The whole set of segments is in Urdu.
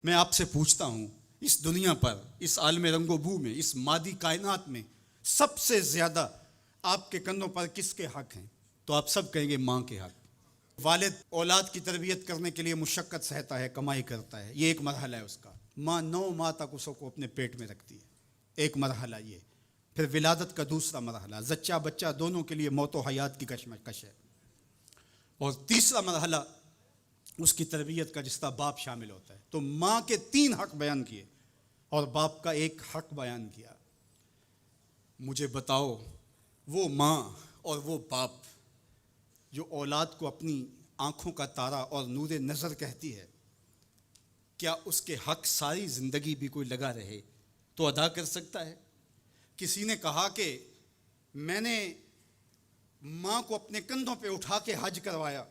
میں آپ سے پوچھتا ہوں، اس دنیا پر، اس عالم رنگ و بو میں، اس مادی کائنات میں سب سے زیادہ آپ کے کندھوں پر کس کے حق ہیں؟ تو آپ سب کہیں گے ماں کے حق۔ والد اولاد کی تربیت کرنے کے لیے مشقت سہتا ہے، کمائی کرتا ہے، یہ ایک مرحلہ ہے اس کا۔ ماں 9 ماہ تک اس کو اپنے پیٹ میں رکھتی ہے، ایک مرحلہ یہ۔ پھر ولادت کا دوسرا مرحلہ، زچہ بچہ دونوں کے لیے موت و حیات کی کشمکش ہے۔ اور تیسرا مرحلہ اس کی تربیت کا، جس کا باپ شامل ہوتا ہے۔ تو ماں کے 3 حق بیان کیے اور باپ کا ایک حق بیان کیا۔ مجھے بتاؤ، وہ ماں اور وہ باپ جو اولاد کو اپنی آنکھوں کا تارا اور نور نظر کہتی ہے، کیا اس کے حق ساری زندگی بھی کوئی لگا رہے تو ادا کر سکتا ہے؟ کسی نے کہا کہ میں نے ماں کو اپنے کندھوں پہ اٹھا کے حج کروایا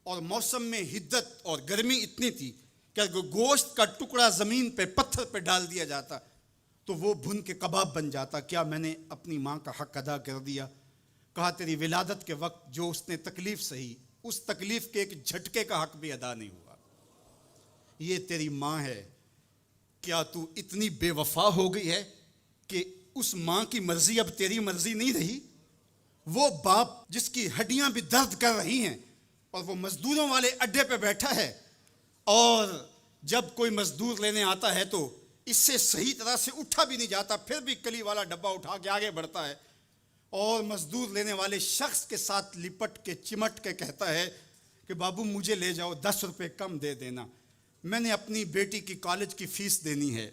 اور موسم میں حدت اور گرمی اتنی تھی کہ اگر گوشت کا ٹکڑا زمین پہ پتھر پہ ڈال دیا جاتا تو وہ بھن کے کباب بن جاتا۔ کیا میں نے اپنی ماں کا حق ادا کر دیا؟ کہا تیری ولادت کے وقت جو اس نے تکلیف سہی، اس تکلیف کے ایک جھٹکے کا حق بھی ادا نہیں ہوا۔ یہ تیری ماں ہے، کیا تو اتنی بے وفا ہو گئی ہے کہ اس ماں کی مرضی اب تیری مرضی نہیں رہی؟ وہ باپ جس کی ہڈیاں بھی درد کر رہی ہیں اور وہ مزدوروں والے اڈے پہ بیٹھا ہے، اور جب کوئی مزدور لینے آتا ہے تو اس سے صحیح طرح سے اٹھا بھی نہیں جاتا، پھر بھی کلی والا ڈبہ اٹھا کے آگے بڑھتا ہے، اور مزدور لینے والے شخص کے ساتھ لپٹ کے چمٹ کے کہتا ہے کہ بابو مجھے لے جاؤ، 10 روپے کم دے دینا، میں نے اپنی بیٹی کی کالج کی فیس دینی ہے۔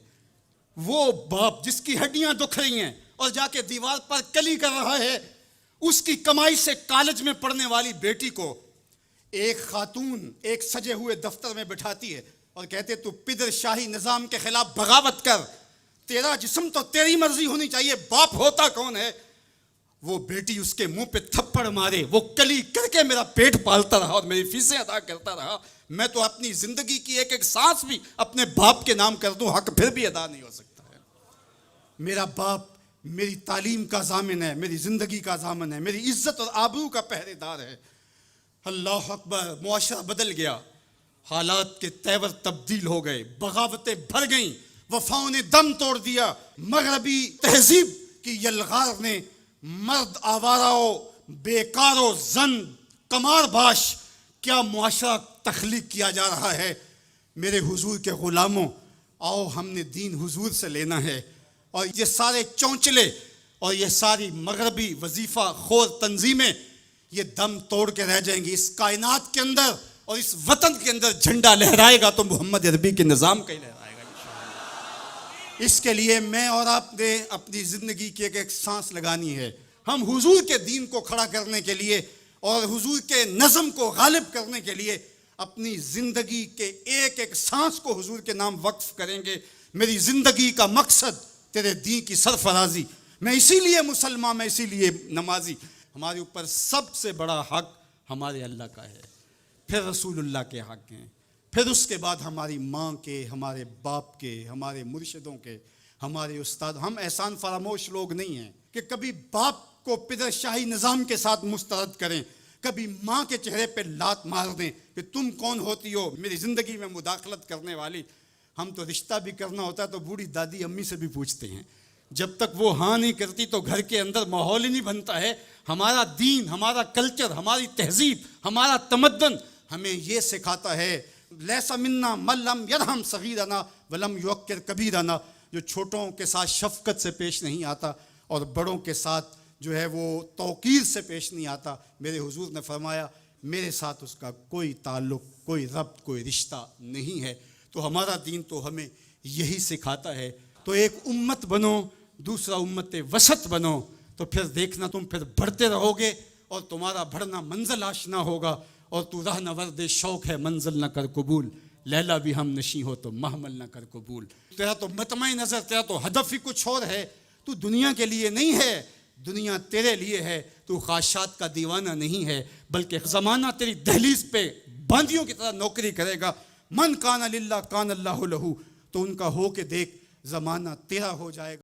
وہ باپ جس کی ہڈیاں دکھ رہی ہیں اور جا کے دیوار پر کلی کر رہا ہے، اس کی کمائی سے کالج میں پڑھنے والی بیٹی کو ایک خاتون ایک سجے ہوئے دفتر میں بٹھاتی ہے اور کہتے تو پدر شاہی نظام کے خلاف بغاوت کر، تیرا جسم تو تیری مرضی ہونی چاہیے، باپ ہوتا کون ہے؟ وہ بیٹی اس کے منہ پہ تھپڑ مارے، وہ کلی کر کے میرا پیٹ پالتا رہا اور میری فیسیں ادا کرتا رہا، میں تو اپنی زندگی کی ایک ایک سانس بھی اپنے باپ کے نام کر دوں، حق پھر بھی ادا نہیں ہو سکتا ہے۔ میرا باپ میری تعلیم کا ضامن ہے، میری زندگی کا ضامن ہے، میری عزت اور آبرو کا پہرے دار ہے۔ اللہ اکبر، معاشرہ بدل گیا، حالات کے تیور تبدیل ہو گئے، بغاوتیں بھر گئیں، وفاؤں نے دم توڑ دیا، مغربی تہذیب کی یلغار نے مرد آوارہ بیکار و زن کمار باش کیا معاشرہ تخلیق کیا جا رہا ہے۔ میرے حضور کے غلاموں، آؤ ہم نے دین حضور سے لینا ہے، اور یہ سارے چونچلے اور یہ ساری مغربی وظیفہ خور تنظیمیں یہ دم توڑ کے رہ جائیں گی۔ اس کائنات کے اندر اور اس وطن کے اندر جھنڈا لہرائے گا تو محمد عربی کے نظام کا ہی لہرائے گا انشاءاللہ۔ اس کے لیے میں اور آپ نے اپنی زندگی کی ایک ایک سانس لگانی ہے۔ ہم حضور کے دین کو کھڑا کرنے کے لیے اور حضور کے نظم کو غالب کرنے کے لیے اپنی زندگی کے ایک ایک سانس کو حضور کے نام وقف کریں گے۔ میری زندگی کا مقصد تیرے دین کی سرفرازی، میں اسی لیے مسلمان، میں اسی لیے نمازی۔ ہمارے اوپر سب سے بڑا حق ہمارے اللہ کا ہے، پھر رسول اللہ کے حق ہیں، پھر اس کے بعد ہماری ماں کے، ہمارے باپ کے، ہمارے مرشدوں کے، ہمارے استاد۔ ہم احسان فراموش لوگ نہیں ہیں کہ کبھی باپ کو پدر شاہی نظام کے ساتھ مسترد کریں، کبھی ماں کے چہرے پہ لات مار دیں کہ تم کون ہوتی ہو میری زندگی میں مداخلت کرنے والی۔ ہم تو رشتہ بھی کرنا ہوتا ہے تو بوڑھی دادی امی سے بھی پوچھتے ہیں، جب تک وہ ہاں نہیں کرتی تو گھر کے اندر ماحول ہی نہیں بنتا ہے۔ ہمارا دین، ہمارا کلچر، ہماری تہذیب، ہمارا تمدن ہمیں یہ سکھاتا ہے، لیس منا من لم یرحم صغیرنا ولم یوقر کبیرنا، جو چھوٹوں کے ساتھ شفقت سے پیش نہیں آتا اور بڑوں کے ساتھ جو ہے وہ توقیر سے پیش نہیں آتا۔ میرے حضور نے فرمایا میرے ساتھ اس کا کوئی تعلق، کوئی ربط، کوئی رشتہ نہیں ہے۔ تو ہمارا دین تو ہمیں یہی سکھاتا ہے۔ تو ایک امت بنو، دوسرا امت وسط بنو، تو پھر دیکھنا تم پھر بڑھتے رہو گے اور تمہارا بڑھنا منزل آشنا ہوگا، اور تو راہ نورد شوق ہے منزل نہ کر قبول، لیلا بھی ہم نشیں ہو تو محمل نہ کر قبول۔ تیرا تو مطمع نظر، تیرا تو ہدف ہی کچھ اور ہے، تو دنیا کے لیے نہیں ہے، دنیا تیرے لیے ہے۔ تو خواہشات کا دیوانہ نہیں ہے، بلکہ زمانہ تیری دہلیز پہ باندیوں کی طرح نوکری کرے گا۔ من کان للہ کان اللہ لہو، تو ان کا ہو کے دیکھ، زمانہ تیرا ہو جائے گا۔